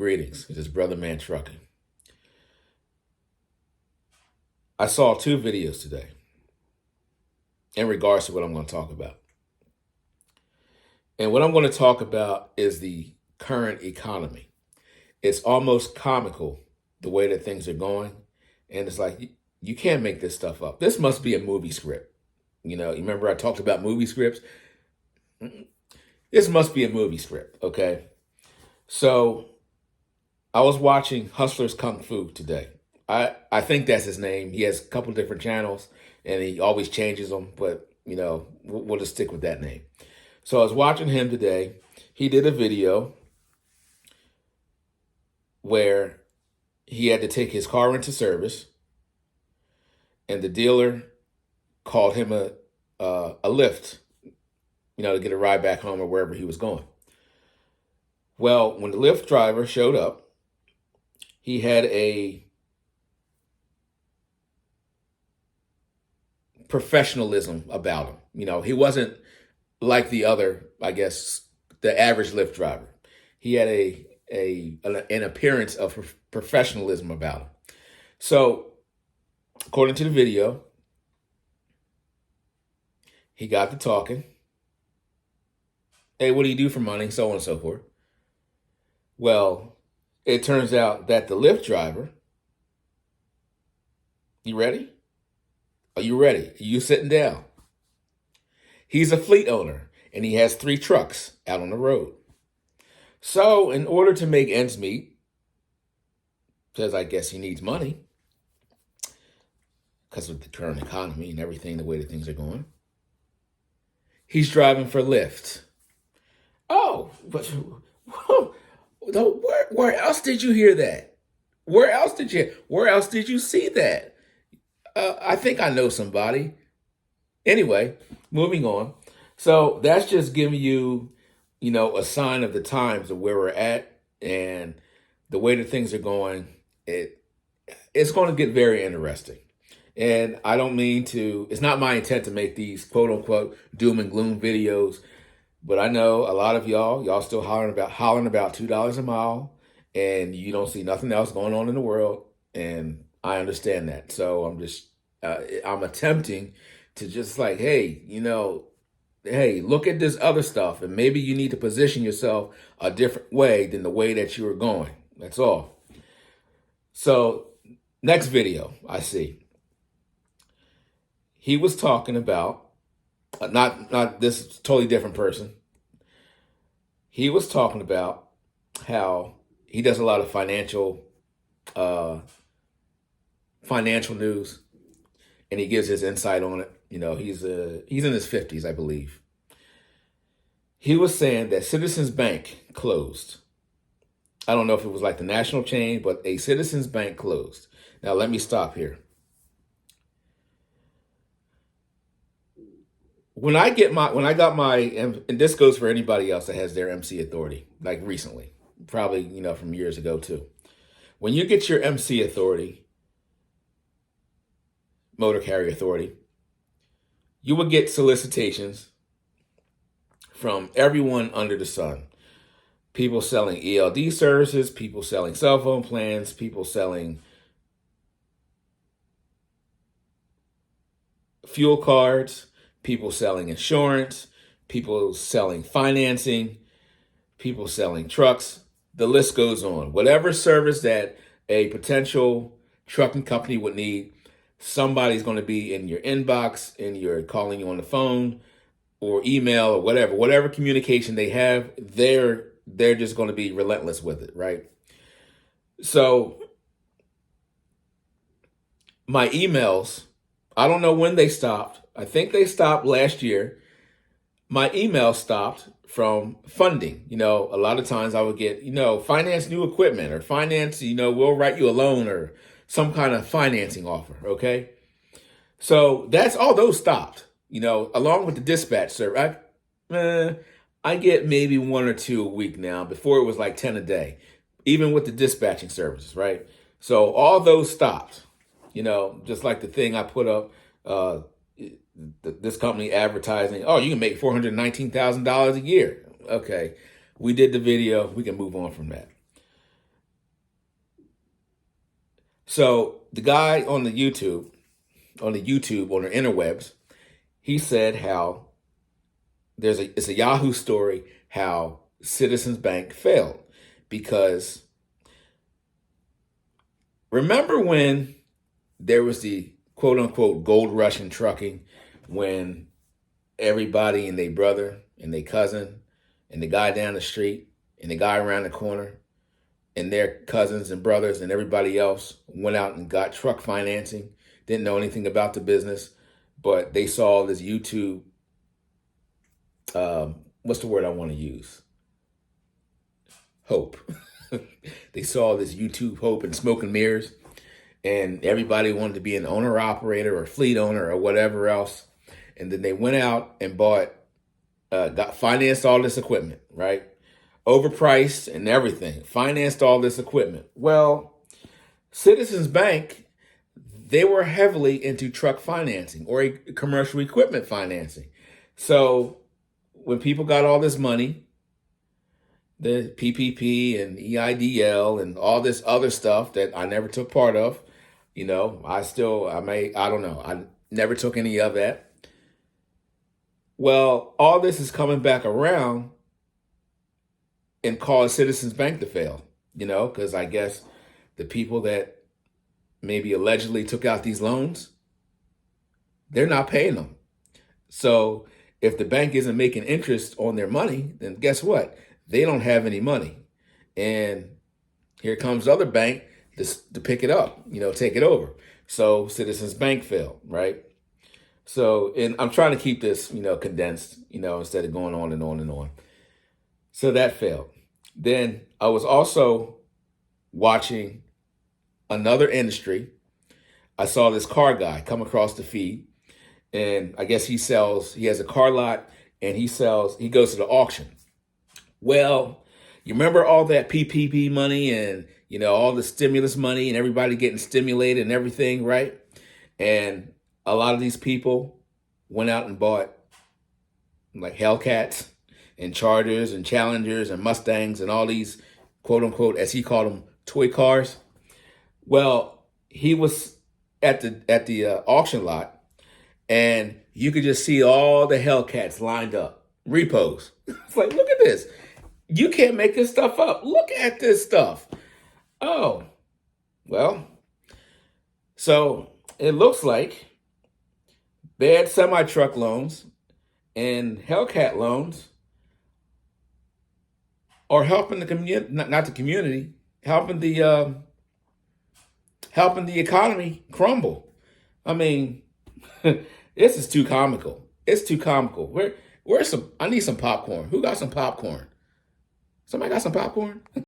Greetings. It is Brother Man Trucking. I saw two videos today in regards to what I'm going to talk about. And what I'm going to talk about is the current economy. It's almost comical the way that things are going. And it's like, you can't make this stuff up. This must be a movie script. You remember I talked about movie scripts? This must be a movie script, okay? So I was watching Hustler's Kung Fu today. I think that's his name. He has a couple different channels, and he always changes them, but, we'll just stick with that name. So I was watching him today. He did a video where he had to take his car into service, and the dealer called him a lift, to get a ride back home or wherever he was going. Well, when the Lyft driver showed up, he had a professionalism about him. He wasn't like the other, I guess, the average Lyft driver. He had an appearance of professionalism about him. So, according to the video, he got to talking. Hey, what do you do for money? So on and so forth. Well, it turns out that the Lyft driver, you ready? Are you ready? Are you sitting down? He's a fleet owner, and he has 3 trucks out on the road. So in order to make ends meet, because I guess he needs money, because of the current economy and everything, the way that things are going, he's driving for Lyft. Oh, but where else did you hear that? Where else did you see that? I think I know somebody. Anyway, moving on. So that's just giving you, a sign of the times of where we're at and the way that things are going. It's going to get very interesting. And I don't mean to, it's not my intent to make these quote unquote doom and gloom videos, but I know a lot of y'all still hollering about $2 a mile, and you don't see nothing else going on in the world. And I understand that. So I'm attempting to just like, hey, look at this other stuff, and maybe you need to position yourself a different way than the way that you were going. That's all. So next video I see, he was talking about, not this totally different person. He was talking about how he does a lot of financial news, and he gives his insight on it. He's in his 50s, I believe. He was saying that Citizens Bank closed. I don't know if it was like the national chain, but a Citizens Bank closed. Now let me stop here. When I got my, and this goes for anybody else that has their MC authority, like recently, probably, from years ago too. When you get your MC authority, motor carrier authority, you will get solicitations from everyone under the sun. People selling ELD services, people selling cell phone plans, people selling fuel cards, people selling insurance, people selling financing, people selling trucks. The list goes on. Whatever service that a potential trucking company would need, somebody's going to be in your inbox, and you're calling you on the phone or email or whatever communication they have, they're just going to be relentless with it, right? So my emails, I don't know when they stopped. I think they stopped last year. My email stopped from funding. A lot of times I would get, finance new equipment, or finance, we'll write you a loan, or some kind of financing offer, okay? So that's all those stopped, along with the dispatch service. I get maybe 1 or 2 a week now. Before it was like 10 a day, even with the dispatching services, right? So all those stopped, just like the thing I put up, this company advertising, oh, you can make $419,000 a year. Okay, we did the video. We can move on from that. So the guy on the on the interwebs, he said how it's a Yahoo story how Citizens Bank failed because remember when there was the quote unquote gold rush in trucking when everybody and their brother and their cousin and the guy down the street and the guy around the corner and their cousins and brothers and everybody else went out and got truck financing, didn't know anything about the business, but they saw this YouTube, what's the word I want to use? Hope. They saw this YouTube hope and smoke and mirrors, and everybody wanted to be an owner operator or fleet owner or whatever else. And then they went out and financed all this equipment, right? Overpriced and everything, financed all this equipment. Well, Citizens Bank, they were heavily into truck financing or commercial equipment financing. So when people got all this money, the PPP and EIDL and all this other stuff that I never took part of, I don't know. I never took any of that. Well, all this is coming back around and caused Citizens Bank to fail, because I guess the people that maybe allegedly took out these loans, they're not paying them. So if the bank isn't making interest on their money, then guess what? They don't have any money. And here comes the other bank to pick it up, take it over. So Citizens Bank failed, right? So, and I'm trying to keep this, condensed, instead of going on and on and on. So that failed. Then I was also watching another industry. I saw this car guy come across the feed, and I guess he has a car lot, and he goes to the auction. Well, you remember all that PPP money and, all the stimulus money and everybody getting stimulated and everything, right? And a lot of these people went out and bought like Hellcats and Chargers and Challengers and Mustangs and all these quote unquote, as he called them, toy cars. Well, he was at the auction lot, and you could just see all the Hellcats lined up, repos. It's like, look at this. You can't make this stuff up. Look at this stuff. Oh, well, so it looks like bad semi-truck loans and Hellcat loans are helping the community, not the community, helping the economy crumble. I mean, this is too comical. It's too comical. I need some popcorn. Who got some popcorn? Somebody got some popcorn?